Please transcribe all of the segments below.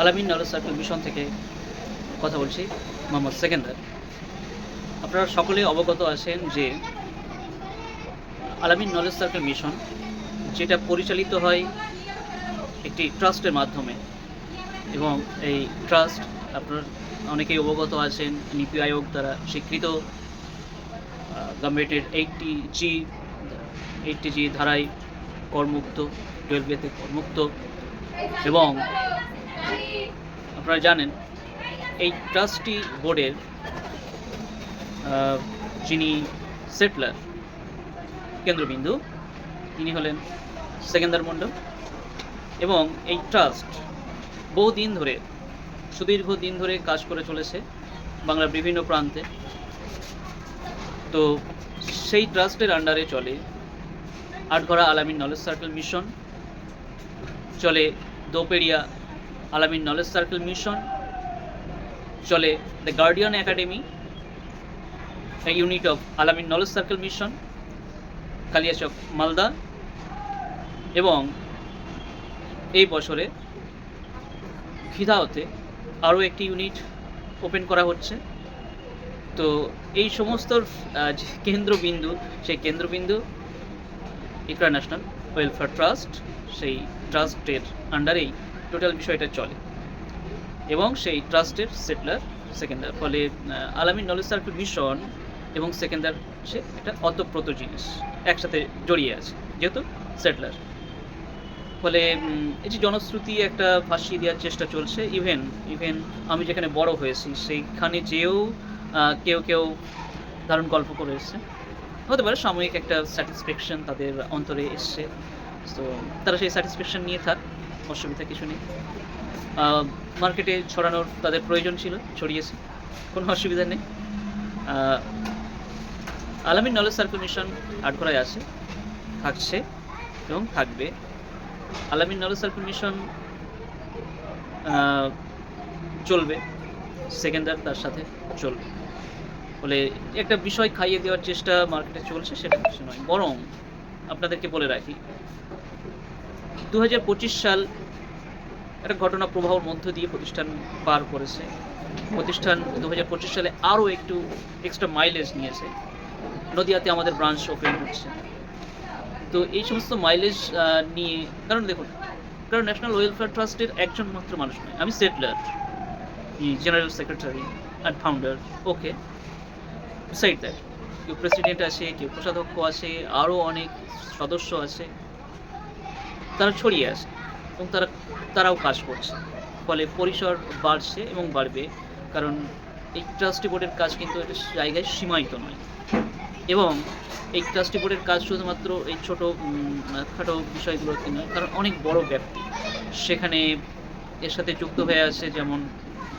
আলামিন knowledge circle mission থেকে কথা বলছি, মোহাম্মদ সেকেন্দার। আপনারা সকলেই অবগত আছেন যে আলামিন নলেজ সার্কেল মিশন যেটা পরিচালিত হয় একটি ট্রাস্টের মাধ্যমে, এবং এই ট্রাস্ট আপনার অনেকেই অবগত আছেন নীতি আয়োগ দ্বারা স্বীকৃত, গভর্নমেন্টের 80G ধারায় করমুক্ত, 12A করমুক্ত। এবং আপনারা জানেন এই ট্রাস্টি বোর্ডের যিনি সেটলার, কেন্দ্রবিন্দু, তিনি হলেন সেকেন্দার মণ্ডল। এবং এই ট্রাস্ট বহুদিন ধরে, সুদীর্ঘ দিন ধরে কাজ করে চলেছে বাংলার বিভিন্ন প্রান্তে। তো সেই ট্রাস্টের আন্ডারে চলে আটঘরা আলামিন নলেজ সার্কেল মিশন, চলে দোপেড়িয়া আলামিন নলেজ সার্কেল মিশন, চলে the guardian academy, a unit of আলামিন knowledge circle mission, Kaliachak, Malda. এবং এই বছরে খিদাওতে আরও একটি ইউনিট ওপেন করা হচ্ছে। তো এই সমস্ত যে কেন্দ্রবিন্দু, সেই কেন্দ্রবিন্দু ইন্টারন্যাশনাল ওয়েলফেয়ার ট্রাস্ট, সেই ট্রাস্টের আন্ডারেই টোটাল বিষয়টা চলে, এবং সেই ট্রাস্টের সেটলার সেকেন্দার। ফলে আলামিন নলেজ সার্কেল মিশন এবং সেকেন্দার সে একটা অতপ্রত জিনিস, একসাথে জড়িয়ে আছে যেহেতু সেটলার। ফলে এই যে জনশ্রুতি একটা ভাসিয়ে দেওয়ার চেষ্টা চলছে। ইভেন আমি যেখানে বড় হয়েছি সেইখানে যেও কেউ দারুণ গল্প করে এসছে, হতে পারে সাময়িক একটা স্যাটিসফ্যাকশন তাদের অন্তরে এসছে, তো তারা সেই স্যাটিসফ্যাকশন নিয়ে থাক, অসুবিধা কিছু নেই। মার্কেটে ছড়ানোর তাদের প্রয়োজন ছিল, ছড়িয়েছে, কোনো অসুবিধা নেই। আলামিন নলেজ সার্কেল মিশন আটঘরায় আছে, থাকছে এবং থাকবে। আলামিন নলেজ সার্কেল মিশন চলবে, সেকেন্দার তার সাথে চলবে। বলে একটা বিষয় খাইয়ে দেওয়ার চেষ্টা মার্কেটে চলছে, সেটা কিছু নয়। বরং আপনাদেরকে বলে রাখি, 2025 সাল একটা ঘটনা প্রবাহর মধ্য দিয়ে প্রতিষ্ঠান পার করেছে। প্রতিষ্ঠান 2025 সালে আরও একটু এক্সট্রা মাইলেজ নিয়েছে। নদিয়াতে আমাদের ব্রাঞ্চ ওপেন হচ্ছে। তো এই সমস্ত মাইলেজ নিয়ে, কারণ দেখুন, কারণ ন্যাশনাল ওয়েলফেয়ার ট্রাস্টের একজন মাত্র মানুষ নয়, আমি settler, general secretary and founder. Okay, side that কেউ প্রেসিডেন্ট আছে, কেউ কোষাধ্যক্ষ আছে, আরও অনেক সদস্য আছে, তারা ছড়িয়ে আছে এবং তারাও কাজ করছে। ফলে পরিসর বাড়ছে এবং বাড়বে, কারণ এই ট্রাস্টি বোর্ডের কাজ কিন্তু একটা জায়গায় সীমায়িত নয়। এবং এই ট্রাস্টি বোর্ডের কাজ শুধুমাত্র এই খাটো বিষয়গুলোতে নয়, কারণ অনেক বড় ব্যাপ্তি সেখানে এর সাথে যুক্ত হয়ে আছে। যেমন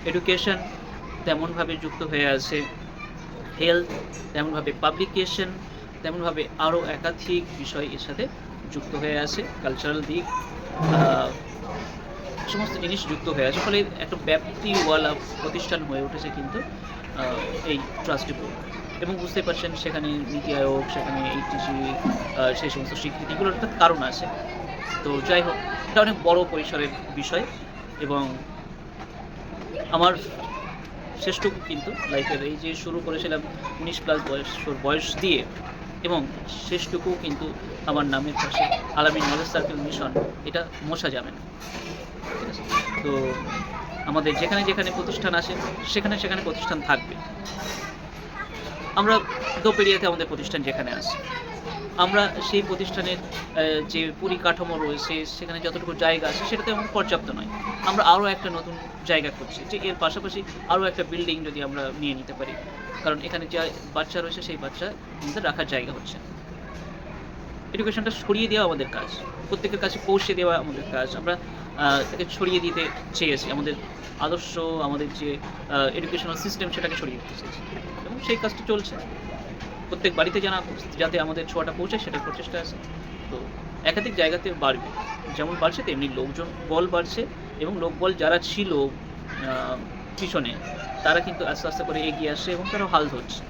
এডুকেশন, তেমনভাবে যুক্ত হয়ে আছে হেলথ, তেমনভাবে পাবলিকেশন, তেমনভাবে আরও একাধিক বিষয় এর সাথে যুক্ত হয়ে আছে, কালচারাল দিক, সমস্ত জিনিস যুক্ত হয়ে আছে। ফলে একটা ব্যাপ্তিওয়ালা প্রতিষ্ঠান হয়ে উঠেছে কিন্তু এই ট্রাস্টি বোর্ড। এবং বুঝতে পারছেন সেখানে নীতি আয়োগ, সেখানে 80G, সেই সমস্ত স্বীকৃতিগুলোর একটা কারণ আছে। তো যাই হোক, এটা অনেক বড় পরিসরের বিষয়। এবং আমার শেষটুকু কিন্তু লাইফের, এই যে শুরু করেছিলাম 19+ বয়স দিয়ে, এবং শেষটুকু কিন্তু আমার নামের পাশে আলামিন নলেজ সার্কেল মিশন, এটা মোছা যাবে না, ঠিক আছে? তো আমাদের যেখানে যেখানে প্রতিষ্ঠান আছে সেখানে প্রতিষ্ঠান থাকবে। আমরা দোপেড়িয়াতে আমাদের প্রতিষ্ঠান যেখানে আছে, আমরা সেই প্রতিষ্ঠানের যে পরিকাঠামো রয়েছে, সেখানে যতটুকু জায়গা আছে সেটাতে আমার পর্যাপ্ত নয়। আমরা আরও একটা নতুন জায়গা করছি, যে এর পাশাপাশি আরও একটা বিল্ডিং যদি আমরা নিয়ে নিতে পারি, কারণ এখানে যে বাচ্চা রয়েছে সেই বাচ্চা আমাদের রাখার জায়গা হচ্ছে। এডুকেশনটা ছড়িয়ে দেওয়া আমাদের কাজ, প্রত্যেকের কাছে পৌঁছে দেওয়া আমাদের কাজ। আমরা তাকে ছড়িয়ে দিতে চেয়েছি, আমাদের আদর্শ, আমাদের যে এডুকেশনাল সিস্টেম, সেটাকে ছড়িয়ে দিতে চেয়েছি, এবং সেই কাজটা চলছে। প্রত্যেক বাড়িতে যাতে আমাদের ছোঁয়াটা পৌঁছায়, সেটার প্রচেষ্টা আছে। তো একাধিক জায়গাতে বাড়বে, যেমন বাড়ছে তেমনি লোকজন বল বাড়ছে, এবং লোকবল যারা ছিল পিছনে, তারা কিন্তু আস্তে আস্তে করে এগিয়ে আসছে এবং তারা হাল ধরছে।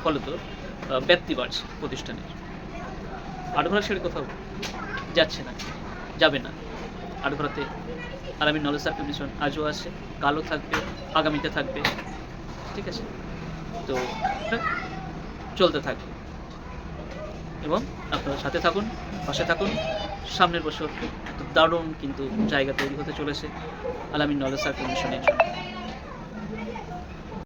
ফলত ব্যাপ্তি বাড়ছে প্রতিষ্ঠানের। আটঘরা ছেড়ে কোথাও যাচ্ছে না, যাবে না। আটঘরাতে আলামিন নলেজ সার্কেল মিশন আজও আছে, কালও থাকবে, আগামীতে থাকবে। ঠিক আছে? তো এটা চলতে থাকবে এবং আপনারা সাথে থাকুন, পাশে থাকুন। সামনের বছর একটা দারুণ কিন্তু জায়গা তৈরি হতে চলেছে আলামিন নলেজ সার্কেল মিশনের জন্য।